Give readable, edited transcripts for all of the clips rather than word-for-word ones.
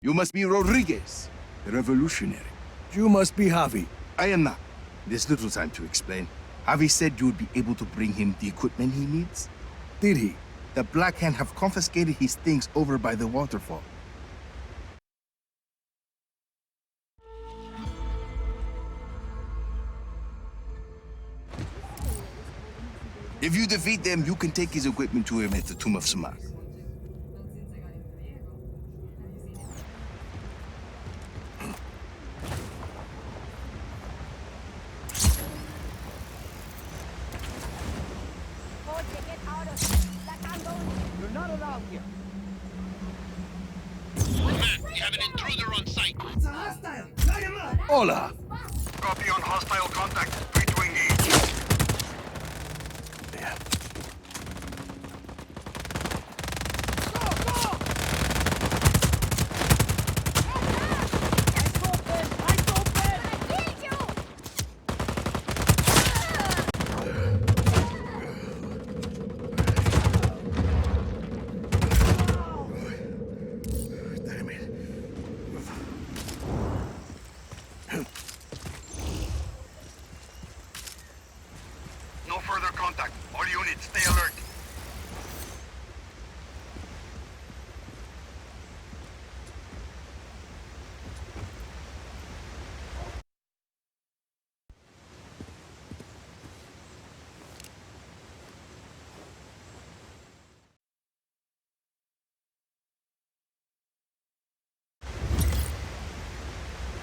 You must be Rodriguez, the revolutionary. You must be Javi. I am not. There's little time to explain. Javi said you would be able to bring him the equipment he needs. Did he? The Black Hand have confiscated his things over by the waterfall. If you defeat them, you can take his equipment to him at the Tomb of Samak. You're not allowed here. Man, we have an intruder on site. It's a hostile. Light him up. Hola! Copy on hostile contact. Free to engage. Yeah. Damn it. No further contact. All units, stay alert.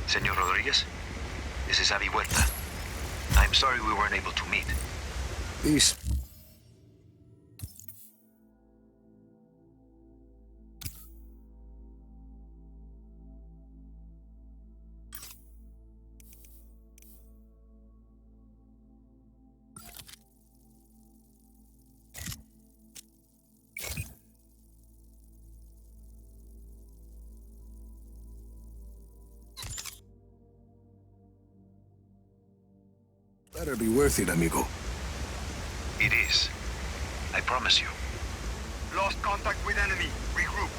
Senor Rodriguez, this is Javi Huerta. I'm sorry we weren't able to meet. These... better be worth it, amigo. It is. I promise you. Lost contact with enemy. Regroup.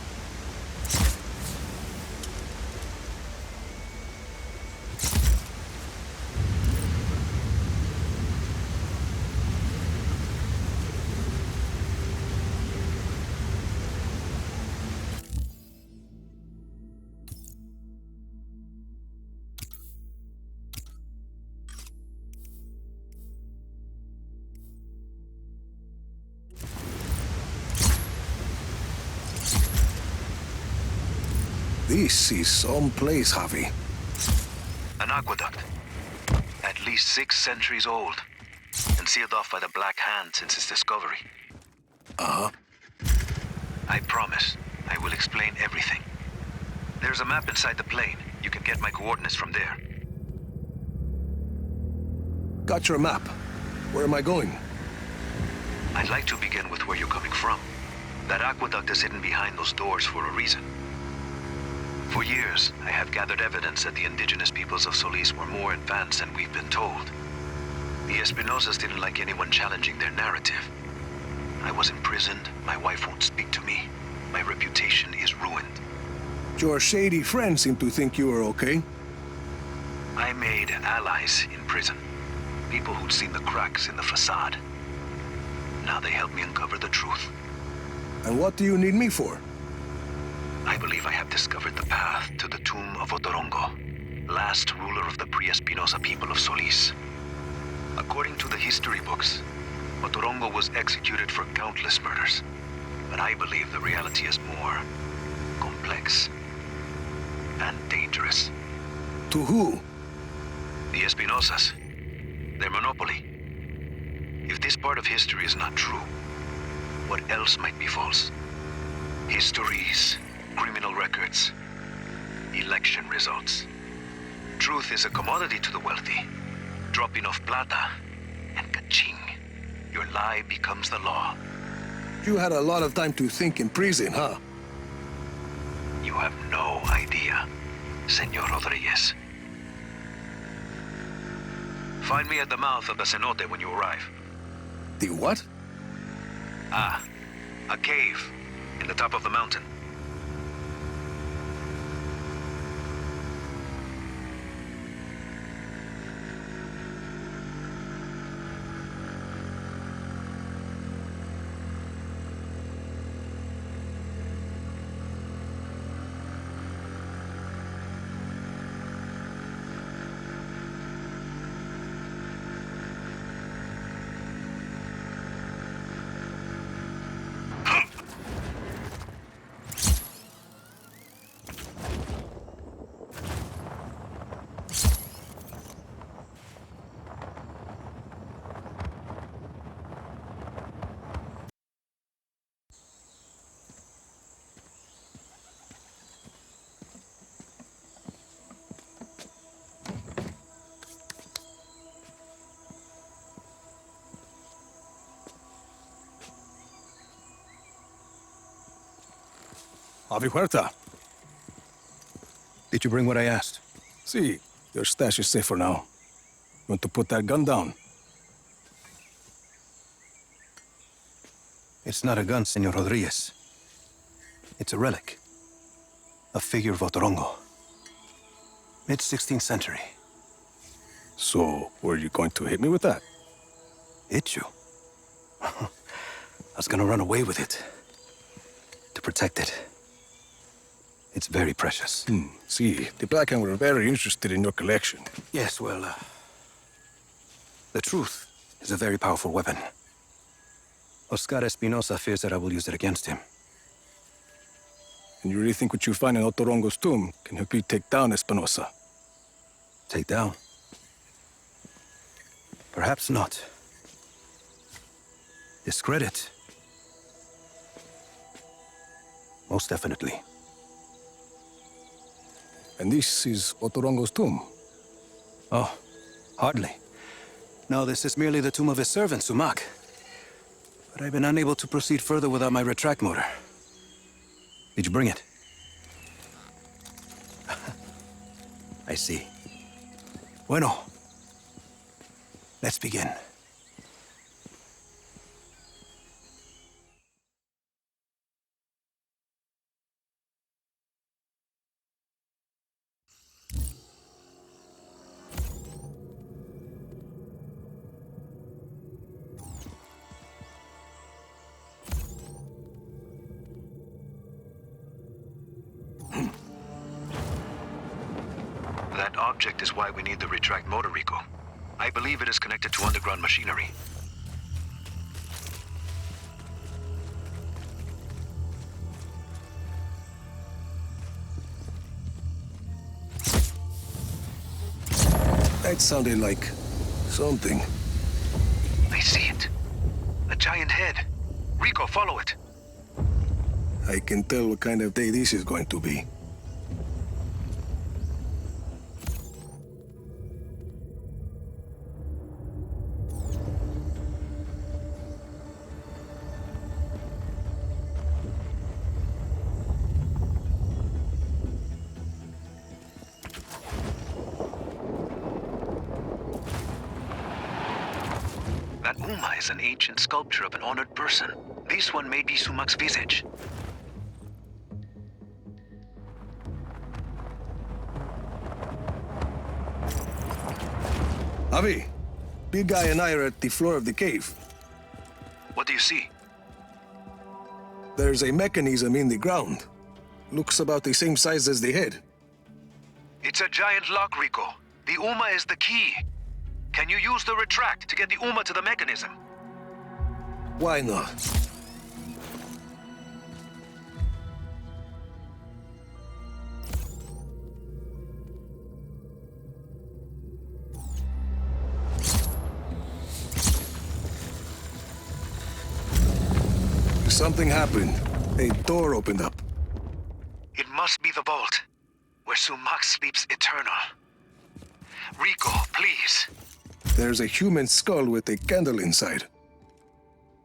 This is some place, Javi. An aqueduct. At least 6 centuries old. And sealed off by the Black Hand since its discovery. Uh-huh. I promise. I will explain everything. There's a map inside the plane. You can get my coordinates from there. Got your map. Where am I going? I'd like to begin with where you're coming from. That aqueduct is hidden behind those doors for a reason. For years, I have gathered evidence that the indigenous peoples of Solis were more advanced than we've been told. The Espinosas didn't like anyone challenging their narrative. I was imprisoned, my wife won't speak to me, my reputation is ruined. Your shady friends seem to think you are okay. I made allies in prison. People who'd seen the cracks in the facade. now they help me uncover the truth. And what do you need me for? I believe I have discovered the path to the tomb of Otorongo, last ruler of the pre-Espinosa people of Solis. According to the history books, Otorongo was executed for countless murders. But I believe the reality is more complex and dangerous. To who? The Espinosas. Their monopoly. If this part of history is not true, what else might be false? Histories, criminal records, election results. Truth is a commodity to the wealthy. Drop enough plata, and ka-ching, your lie becomes the law. You had a lot of time to think in prison, huh? You have no idea, Senor Rodriguez. Find me at the mouth of the cenote when you arrive. The what? Ah, a cave in the top of the mountain. Avi Huerta. Did you bring what I asked? See, your stash is safe for now. You want to put that gun down? It's not a gun, Senor Rodriguez. It's a relic. A figure of Otorongo. Mid-16th century. So, were you going to hit me with that? Hit you? I was gonna run away with it. To protect it. It's very precious. See, the Black Hand were very interested in your collection. Yes, well, the truth is a very powerful weapon. Oscar Espinosa fears that I will use it against him. And you really think what you find in Otorongo's tomb can help you take down Espinosa? Take down? Perhaps not. Discredit? Most definitely. And this is Otorongo's tomb? Oh, hardly. No, this is merely the tomb of his servant, Sumac. But I've been unable to proceed further without my retract motor. Did you bring it? I see. Bueno. Let's begin. That object is why we need the retract motor, Rico. I believe it is connected to underground machinery. That sounded like something. I see it. A giant head. Rico, follow it. I can tell what kind of day this is going to be. That Uma is an ancient sculpture of an honored person. This one may be Sumac's visage. Avi, big guy and I are at the floor of the cave. What do you see? There's a mechanism in the ground. Looks about the same size as the head. It's a giant lock, Rico. The UMA is the key. Can you use the retract to get the UMA to the mechanism? Why not? Something happened. A door opened up. It must be the vault, where Sumac sleeps eternal. Rico, please. There's a human skull with a candle inside.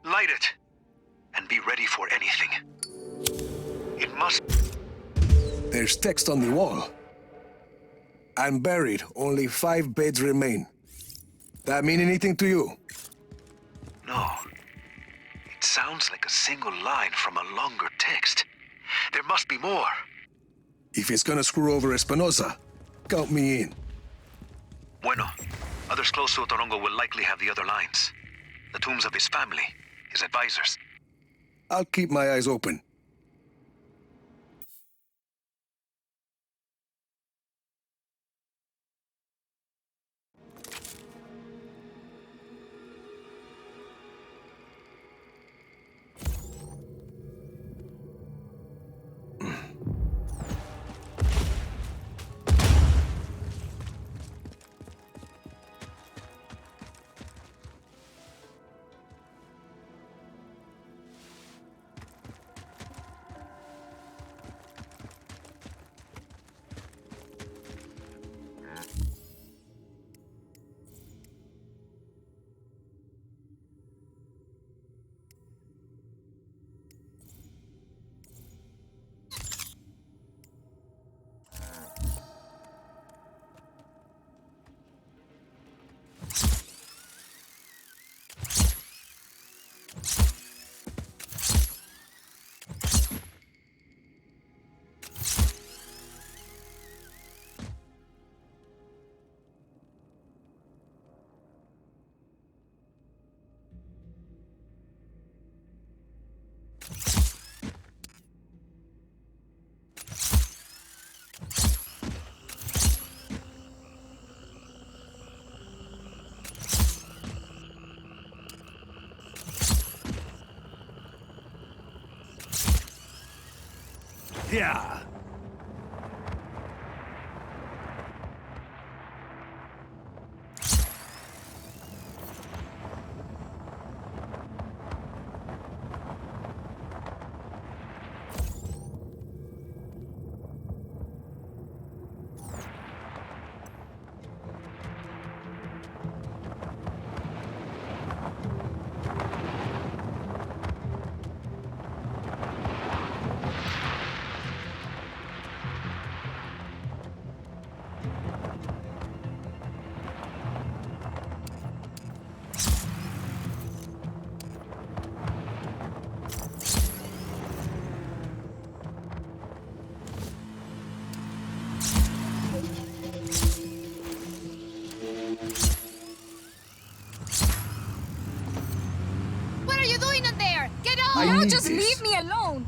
Light it, and be ready for anything. It must... There's text on the wall. I'm buried. Only 5 beds remain. That mean anything to you? No. It sounds like a single line from a longer text. There must be more. If it's gonna screw over Espinosa, count me in. Bueno. Others close to Otorongo will likely have the other lines. The tombs of his family, his advisors. I'll keep my eyes open. Yeah. What are you doing in there? Get out! I Now need just this. leave me alone!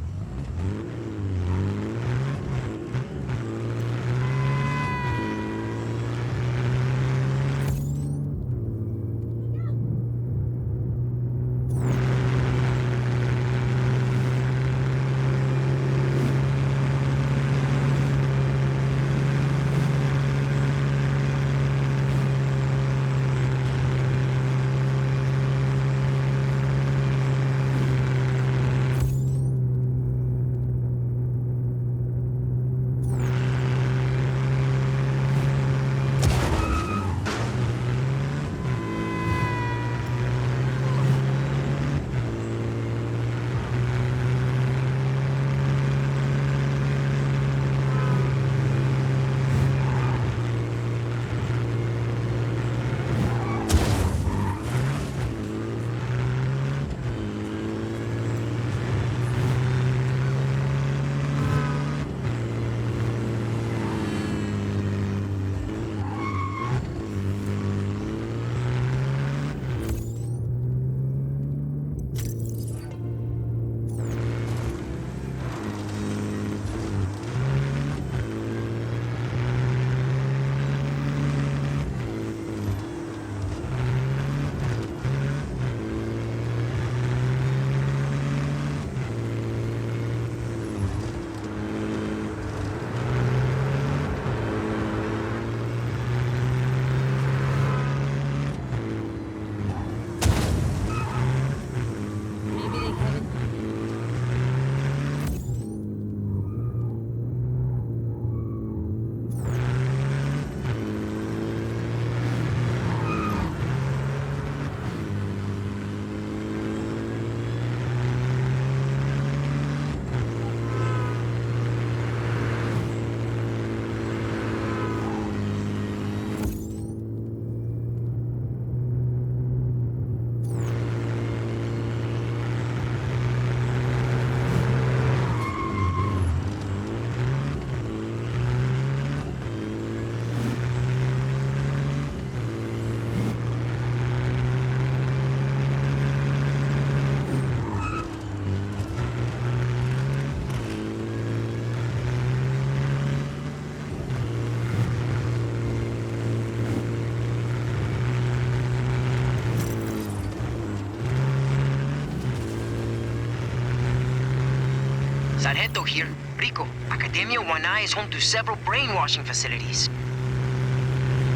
Sargento here. Rico, Academia 1I is home to several brainwashing facilities.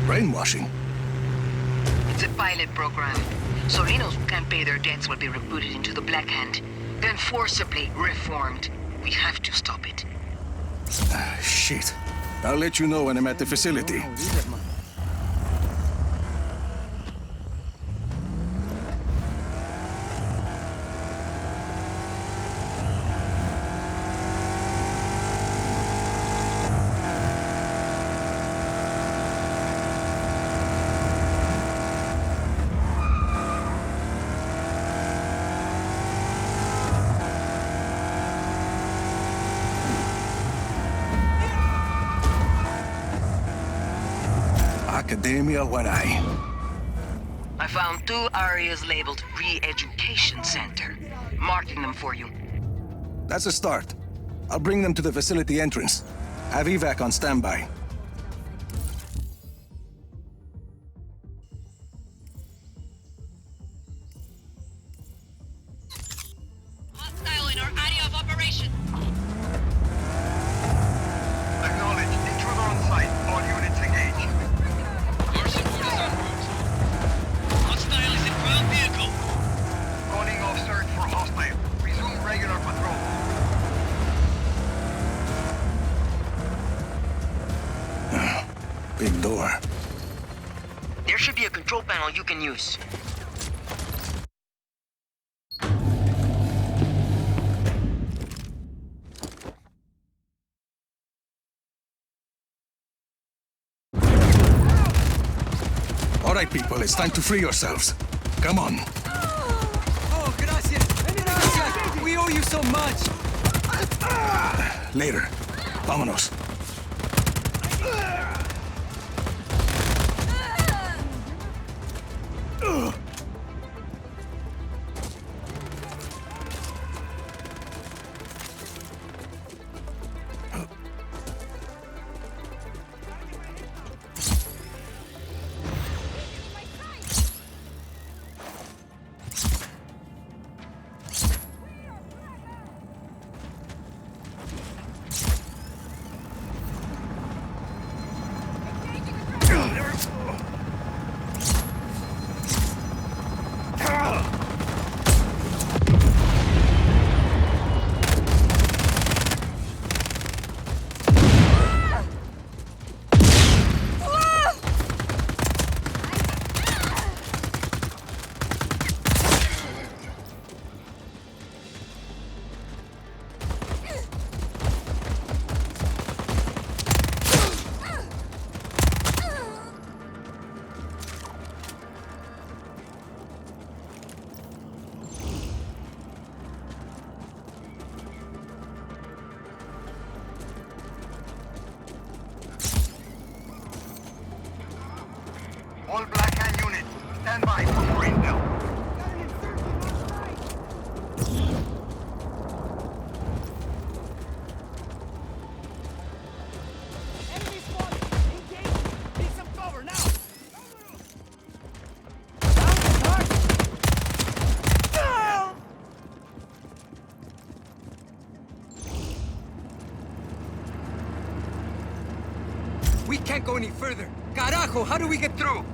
Brainwashing? It's a pilot program. Solinos who can't pay their debts will be recruited into the Black Hand, then forcibly reformed. We have to stop it. Shit. I'll let you know when I'm at the facility. Academia 1I. I found 2 areas labeled Re-Education Center. Marking them for you. That's a start. I'll bring them to the facility entrance. Have evac on standby. Hostile in our area of operation. Acknowledged. Intruder on site. All units engaged. Your support is en route. Hostile is in ground vehicle. Calling off search for hostile. Resume regular patrol. Big door. There should be a control panel you can use. All right, people, it's time to free yourselves. Come on. Oh, gracias. Gracias. We owe you so much. Later. Vámonos. All Black Hand units. Stand by for more intel. Enemy spotted. Engage. Need some cover now. We can't go any further. Carajo, how do we get through?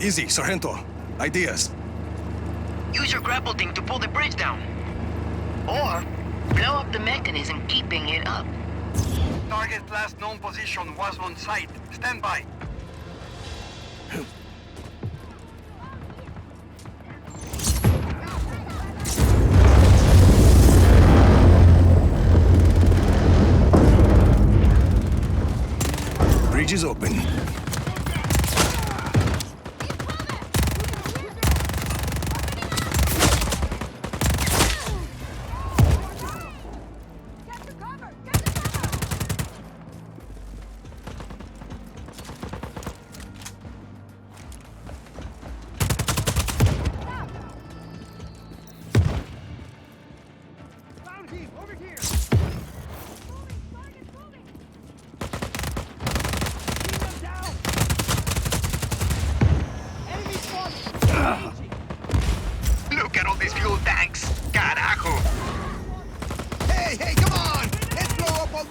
Easy, Sargento. Ideas. Use your grapple thing to pull the bridge down. Or blow up the mechanism keeping it up. Target's last known position was on site. Stand by. Bridge is open.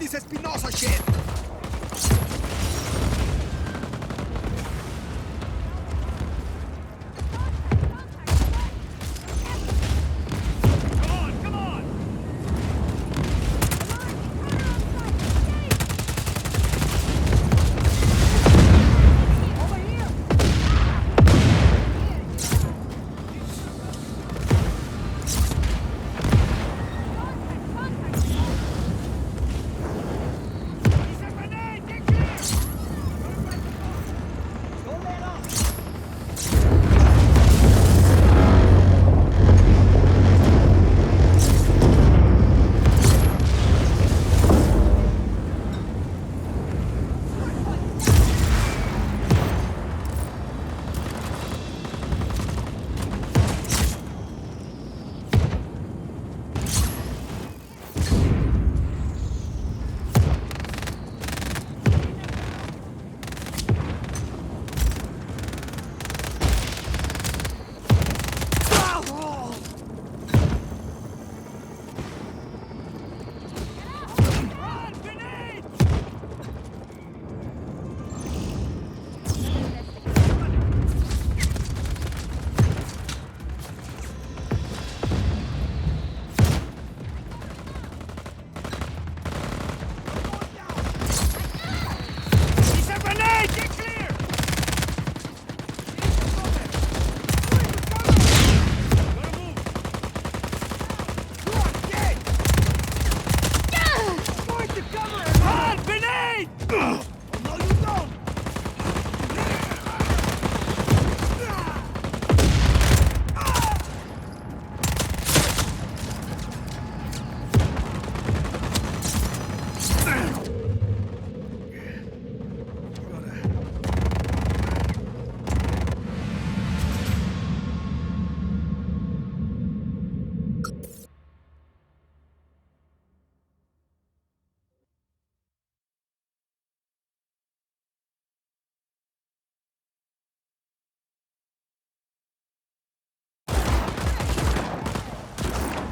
this Espinosa shit!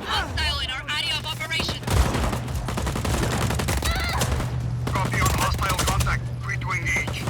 Hostile in our area of operation. Copy on hostile contact. Free to engage.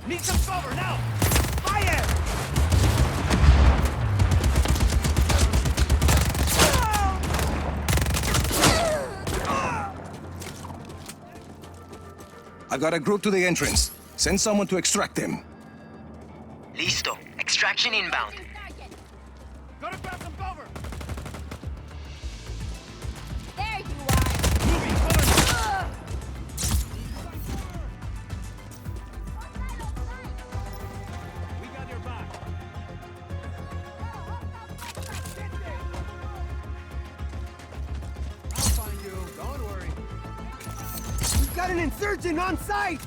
Need some cover now! Fire! I've got a group to the entrance. Send someone to extract them. Listo. Extraction inbound. Gotta grab some cover! There you are. Moving, cover! We got your back. I'll find you, don't worry. We've got an insurgent on site!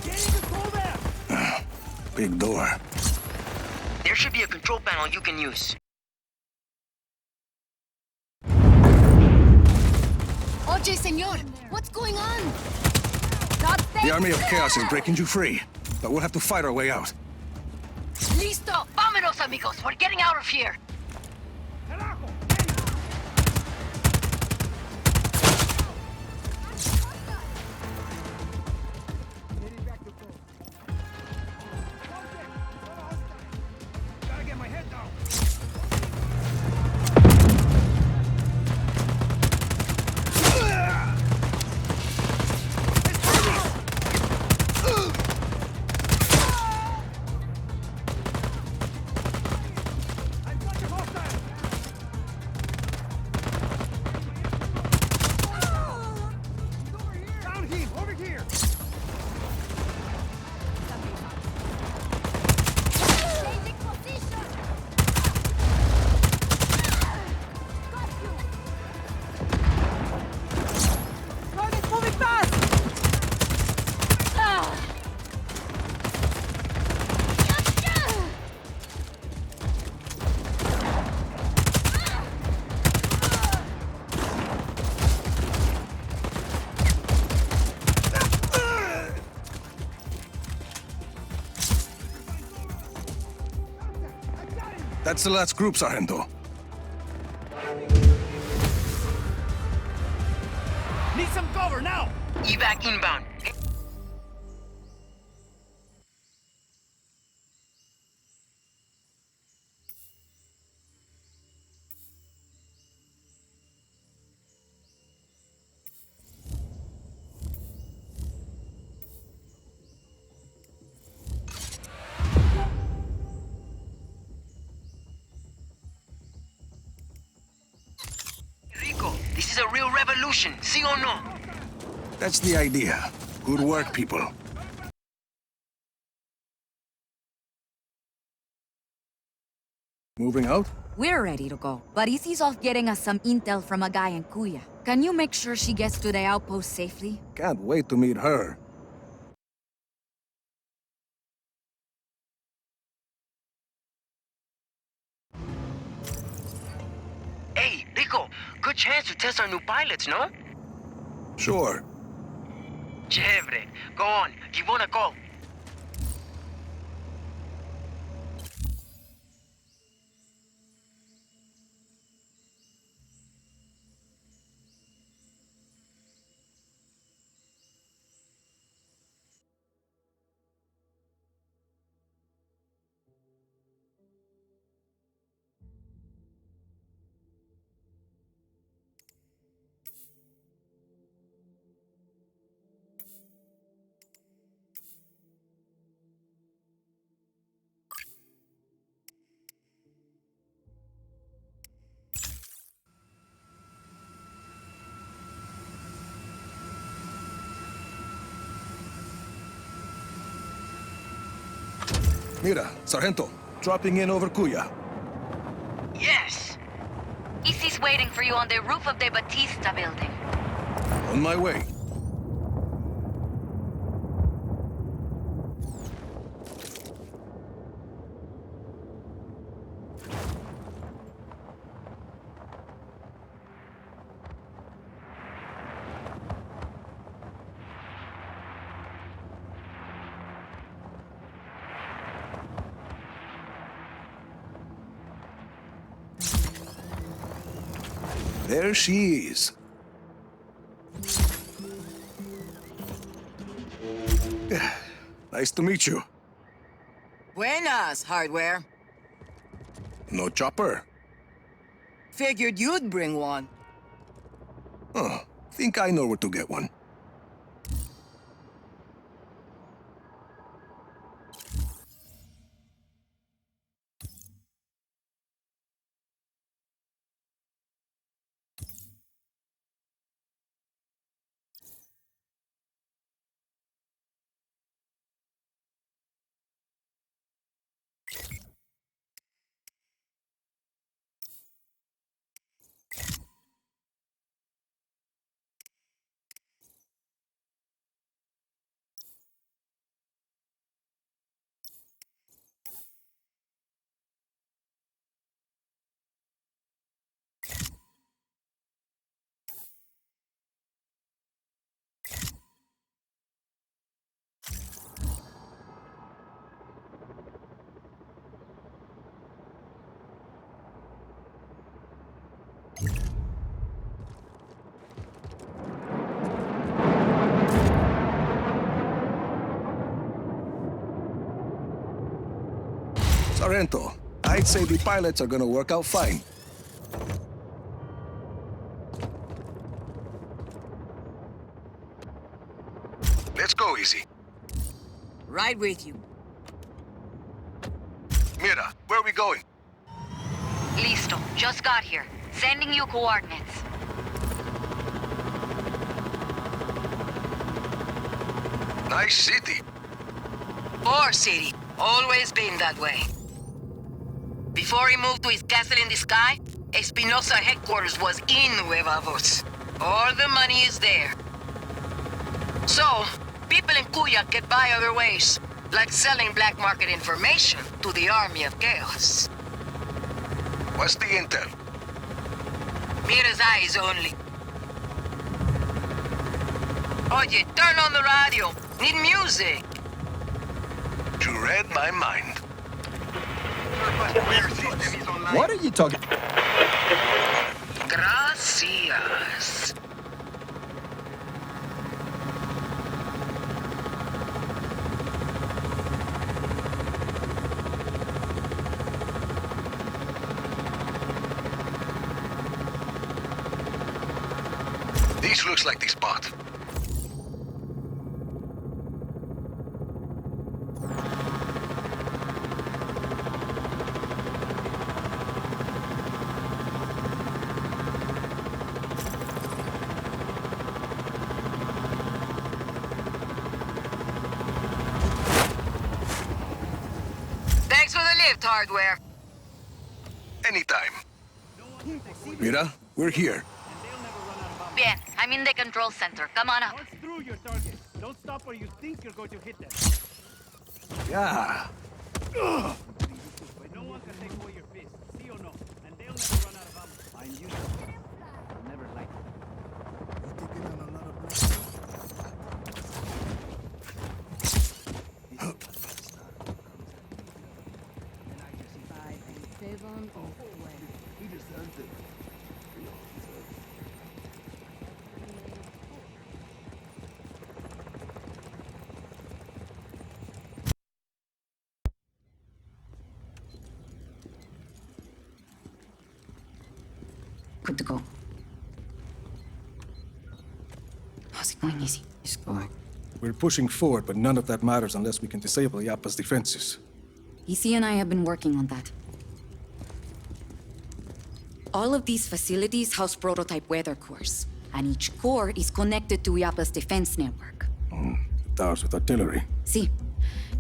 Getting control there! Big door. There should be a control panel you can use. Oye, señor, what's going on? Not The Army of Chaos is breaking you free, but we'll have to fight our way out. Listo! Vámonos, amigos! We're getting out of here! Carajo! Gotta get my head down. I've got your That's the last group, Sargento. Need some cover now! Evac inbound. Rico, this is a real revolution, see or no? That's the idea. Good work, people. Moving out? We're ready to go, but Izzy's off getting us some intel from a guy in Kuya. Can you make sure she gets to the outpost safely? Can't wait to meet her. Hey, Rico, good chance to test our new pilots, no? Sure. Chévere. Go on, give one a call. Mira, Sargento, dropping in over Kuya. Yes. Izzy's waiting for you on the roof of the Batista building. On my way. There she is. Nice to meet you. Buenas, Hardware. No chopper? Figured you'd bring one. Huh. Think I know where to get one. Sargento, I'd say the pilots are gonna work out fine. Let's go, Easy. Right with you. Mira, where are we going? Listo, just got here. Sending you coordinates. Nice city. Or city. Always been that way. Before he moved to his castle in the sky, Espinosa headquarters was in Huevavos. All the money is there. So, people in Kuya get by other ways, like selling black market information to the Army of Chaos. What's the intel? Mira's eyes only. Oye, turn on the radio. Need music. You read my mind. Surface wear system is online. What are you talking? Gracias. This looks like the spot. Thanks for the lift, hardware. Anytime. Mira, we're here. Bien, I'm in the control center. Come on up. Through your target. Don't stop where you think you're going to hit them. Yeah. No one can take away your fist, see or no? And they'll never run out of ammo. I'm used to it. I'll never like it. Good to go. How's it going, Easy? It's going. We're pushing forward, but none of that matters unless we can disable Yappa's defenses. Easy and I have been working on that. All of these facilities house prototype weather cores, and each core is connected to Yappa's defense network. Towers with artillery. See,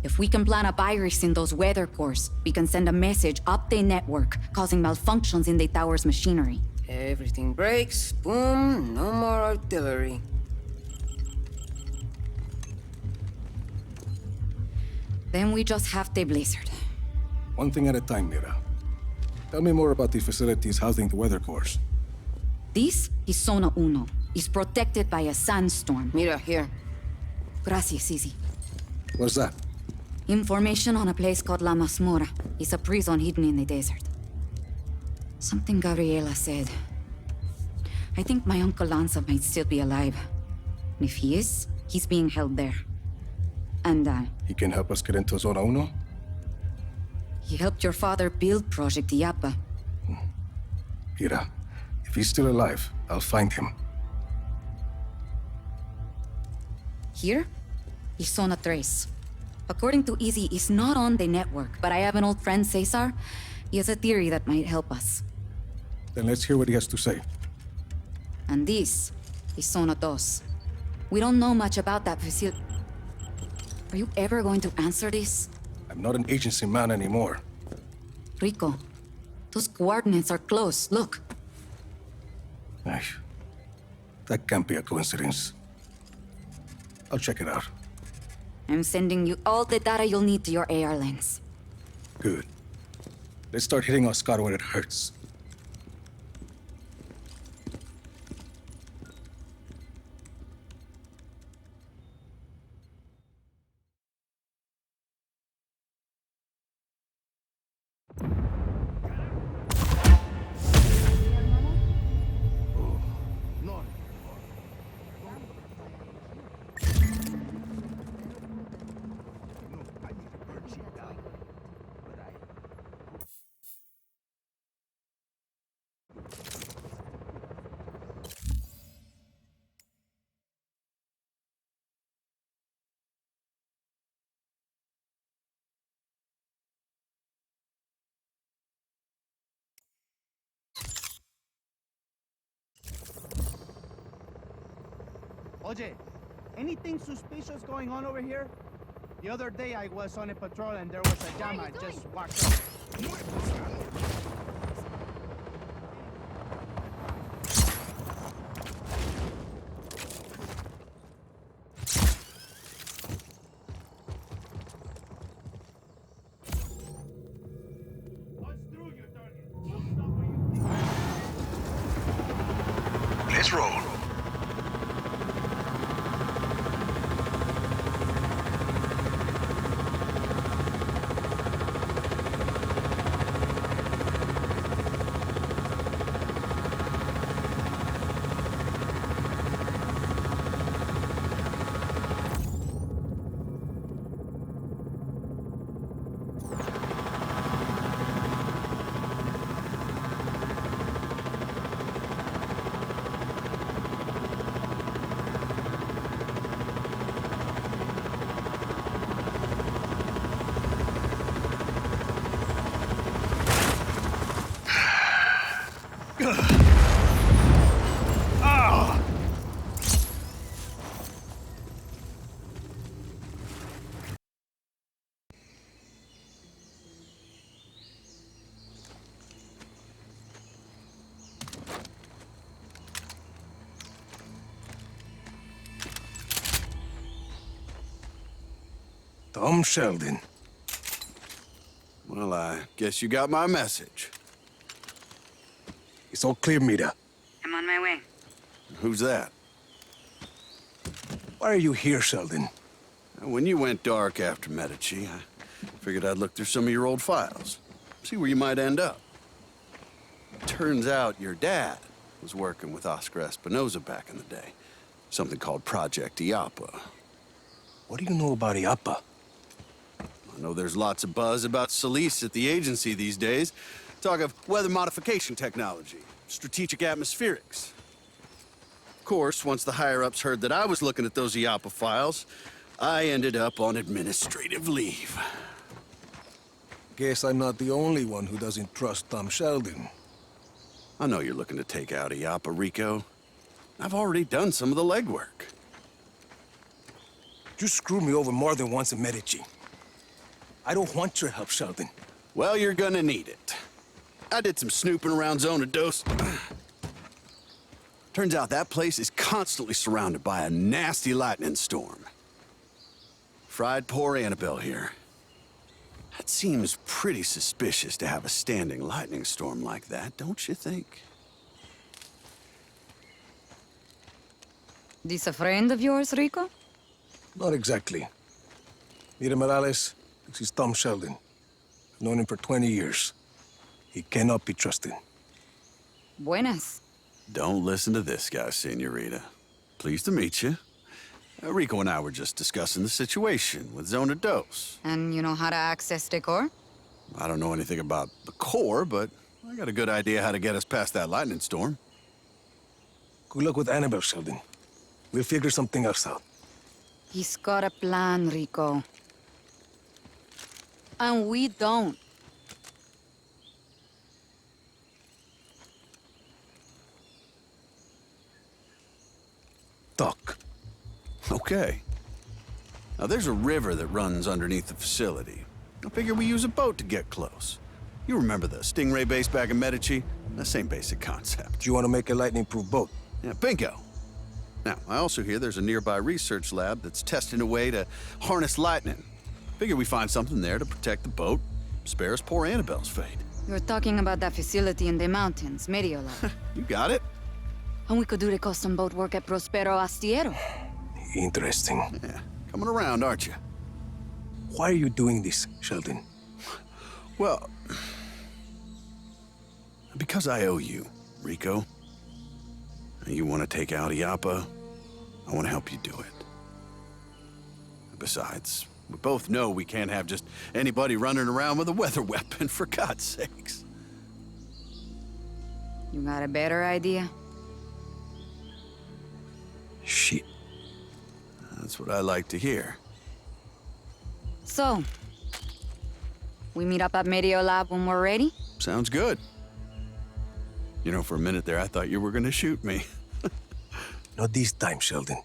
if we can plant a virus in those weather cores, we can send a message up the network, causing malfunctions in the tower's machinery. Everything breaks, boom, no more artillery. Then we just have the blizzard. One thing at a time, Mira. Tell me more about the facilities housing the weather cores. This is Zona Uno. It's protected by a sandstorm. Mira, here. Gracias, Easy. What's that? Information on a place called La Masmorra. It's a prison hidden in the desert. Something Gabriela said. I think my Uncle Lanza might still be alive. And if he is, he's being held there. And, He can help us get into Zona Uno? he helped your father build Project Yappa. Mira, if he's still alive, I'll find him. Here is Zona Tres. According to Easy, he's not on the network, but I have an old friend, Cesar. He has a theory that might help us. Then let's hear what he has to say. And this is Zona Dos. We don't know much about that facility. Are you ever going to answer this? I'm not an agency man anymore. Rico, those coordinates are close. Look. Ay, that can't be a coincidence. I'll check it out. I'm sending you all the data you'll need to your AR lens. Good. Let's start hitting Oscar where it hurts. Oye, anything suspicious going on over here? The other day I was on a patrol and there was a jam. I just walked up. Let's roll. Tom Sheldon. Well, I guess you got my message. It's all clear, Mira. I'm on my way. Who's that? Why are you here, Sheldon? When you went dark after Medici, I figured I'd look through some of your old files. See where you might end up. Turns out your dad was working with Oscar Espinosa back in the day. Something called Project IAPA. What do you know about IAPA? I know there's lots of buzz about Solis at the agency these days. Talk of weather modification technology, strategic atmospherics. Of course, once the higher-ups heard that I was looking at those IAPA files, I ended up on administrative leave. Guess I'm not the only one who doesn't trust Tom Sheldon. I know you're looking to take out IAPA, Rico. I've already done some of the legwork. You screwed me over more than once in Medici. I don't want your help, Sheldon. Well, you're gonna need it. I did some snooping around Zona Dos. Turns out that place is constantly surrounded by a nasty lightning storm. Fried poor Annabelle here. That seems pretty suspicious to have a standing lightning storm like that, don't you think? This a friend of yours, Rico? Not exactly. Mira Morales, this is Tom Sheldon. I've known him for 20 years. He cannot be trusted. Buenas. Don't listen to this guy, Senorita. Pleased to meet you. Rico and I were just discussing the situation with Zona Dos. And you know how to access the core? I don't know anything about the core, but I got a good idea how to get us past that lightning storm. Good luck with Annabelle, Sheldon. We'll figure something else out. He's got a plan, Rico. And we don't. Talk. Okay. Now, there's a river that runs underneath the facility. I figure we use a boat to get close. You remember the Stingray base back in Medici? The same basic concept. Do you want to make a lightning-proof boat? Yeah, bingo. Now, I also hear there's a nearby research lab that's testing a way to harness lightning. Figure we find something there to protect the boat, spare us poor Annabelle's fate. You're talking about that facility in the mountains, Mediolab. You got it. And we could do the custom boat work at Prospero Astiero. Interesting. Yeah, coming around, aren't you? Why are you doing this, Sheldon? Well, because I owe you, Rico. You want to take out IAPA, I want to help you do it. Besides, we both know we can't have just anybody running around with a weather weapon, for God's sakes. You got a better idea? Shit. That's what I like to hear. So, we meet up at Mediolab when we're ready? Sounds good. You know, for a minute there, I thought you were gonna shoot me. Not this time, Sheldon.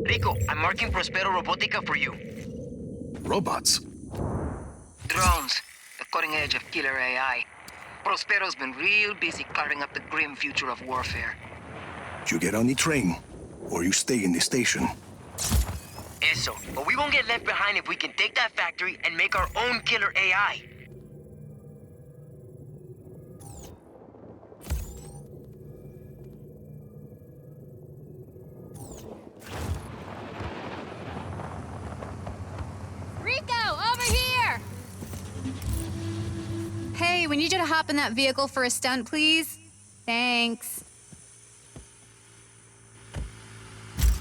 Rico, I'm marking Prospero Robotica for you. Robots? Drones, the cutting edge of killer AI. Prospero's been real busy carving up the grim future of warfare. You get on the train, or you stay in the station. Eso, but we won't get left behind if we can take that factory and make our own killer AI. Rico, over here! Hey, we need you to hop in that vehicle for a stunt, please. Thanks.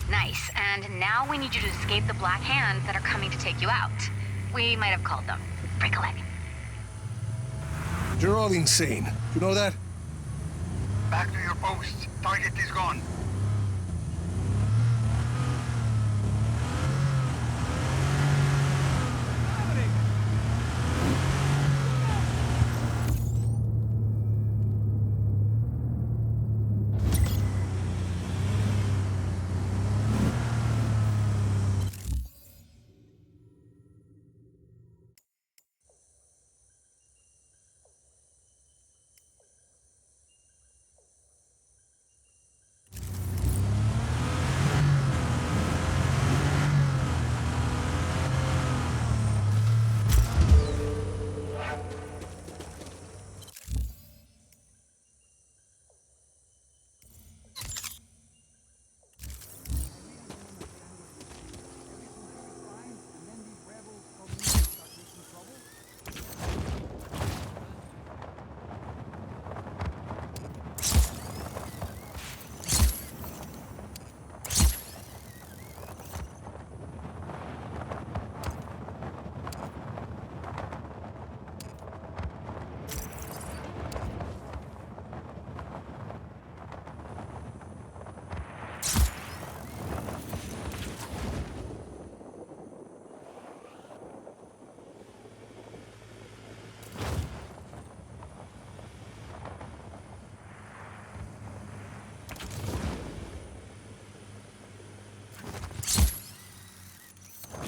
Nice, and now we need you to escape the Black Hands that are coming to take you out. We might have called them. Recollect. You're all insane. You know that? Back to your posts. Target is gone.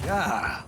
Yeah.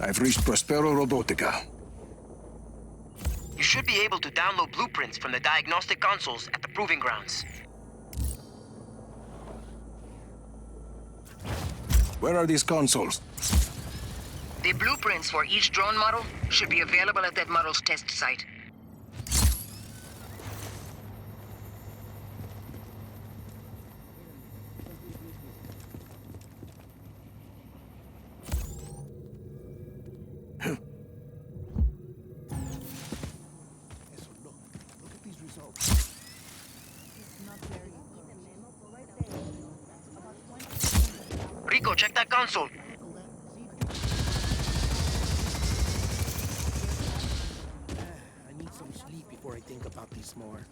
I've reached Prospero Robotica. You should be able to download blueprints from the diagnostic consoles at the proving grounds. Where are these consoles? The blueprints for each drone model should be available at that model's test site. Rico, check that console. I need some sleep before I think about this more.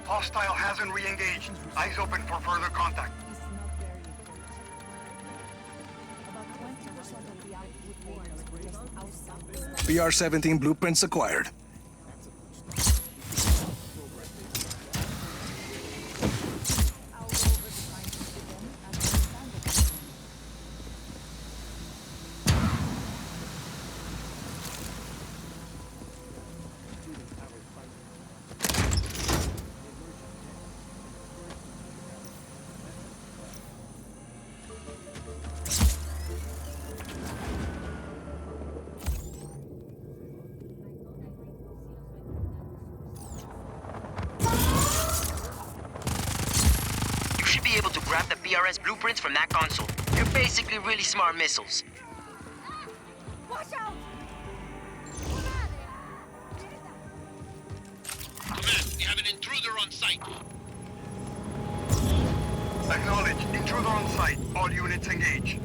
Hostile hasn't re-engaged. Eyes open for further contact. PR-17 blueprints acquired. You should be able to grab the PRS blueprints from that console. They're basically really smart missiles. Command, we have an intruder on site. Acknowledged. Intruder on site. All units engage.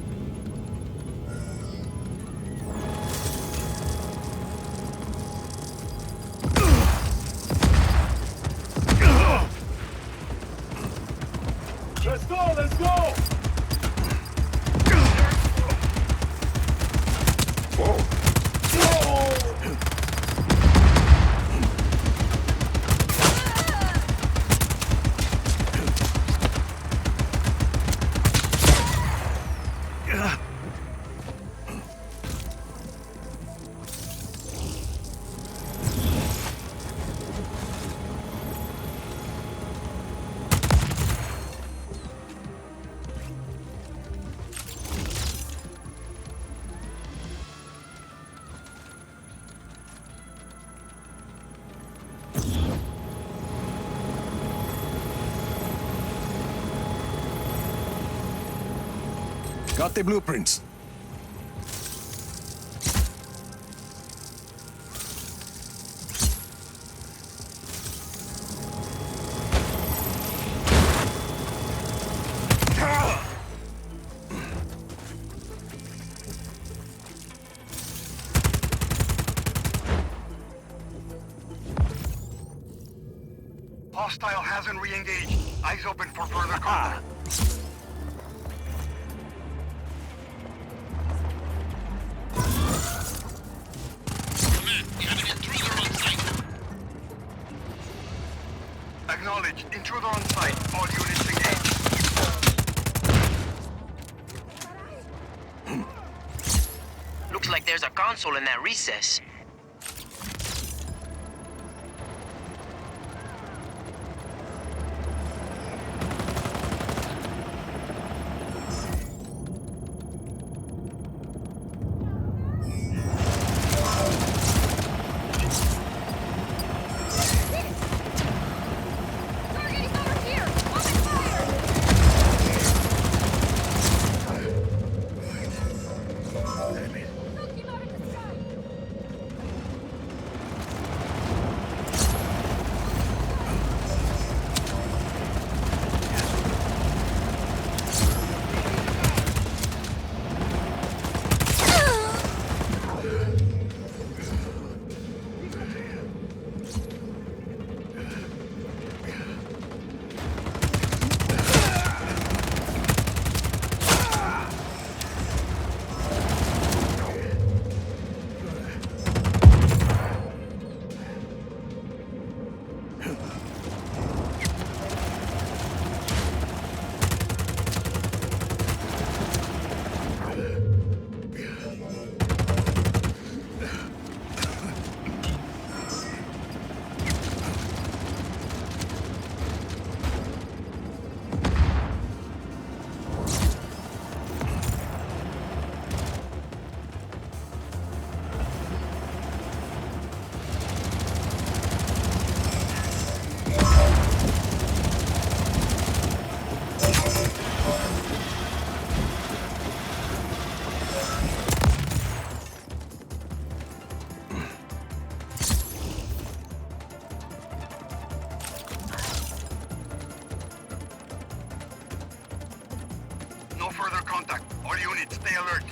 Let's go, let's go! Got the blueprints. Hostile hasn't re-engaged. Eyes open for further contact. Command, we have an intruder on site. Acknowledged. Intruder on site. All units engaged. Looks like there's a console in that recess. No further contact. All units, stay alert.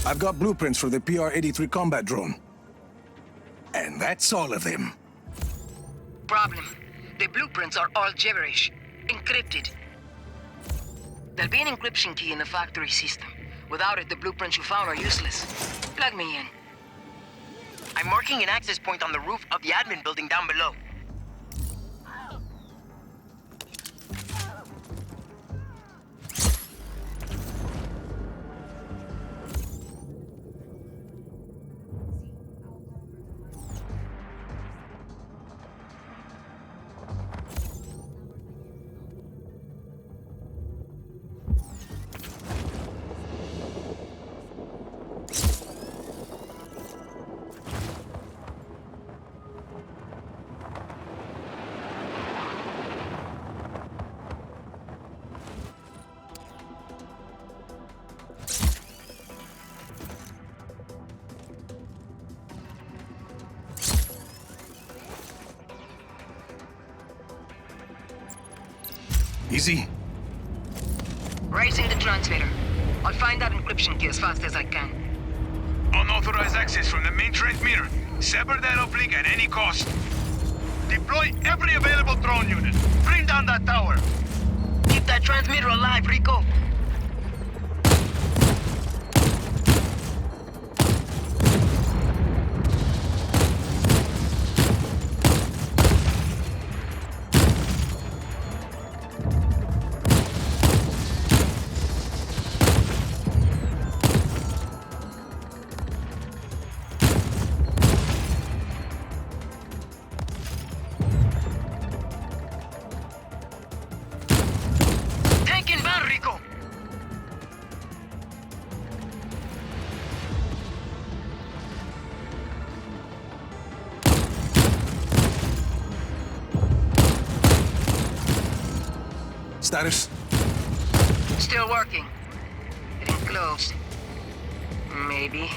I've got blueprints for the PR-83 combat drone. And that's all of them. Problem. The blueprints are all gibberish. Encrypted. There'll be an encryption key in the factory system. Without it, the blueprints you found are useless. Plug me in. I'm marking an access point on the roof of the admin building down below. Easy. Raising the transmitter. I'll find that encryption key as fast as I can. Unauthorized access from the main transmitter. Sever that uplink at any cost. Deploy every available drone unit. Bring down that tower. Keep that transmitter alive, Rico. Status? Still working. Getting close. Maybe.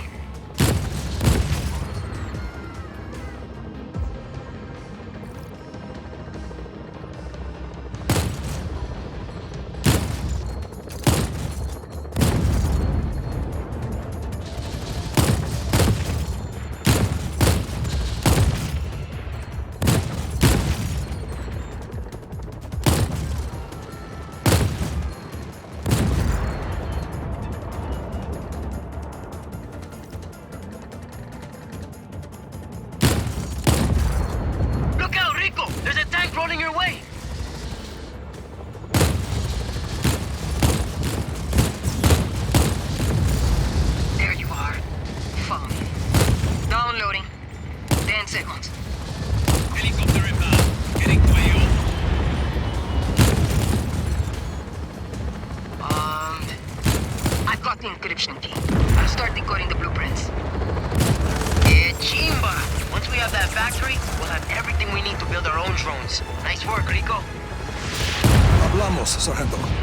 Rolling your way! There you are. Found. Downloading. 10 seconds. Helicopter inbound. Getting to AO. I've got the encryption key. I'll start decoding the blueprints. Chimba! Once we have that factory, we'll have everything we need to build our own drones. Nice work, Rico. Hablamos, Sargento.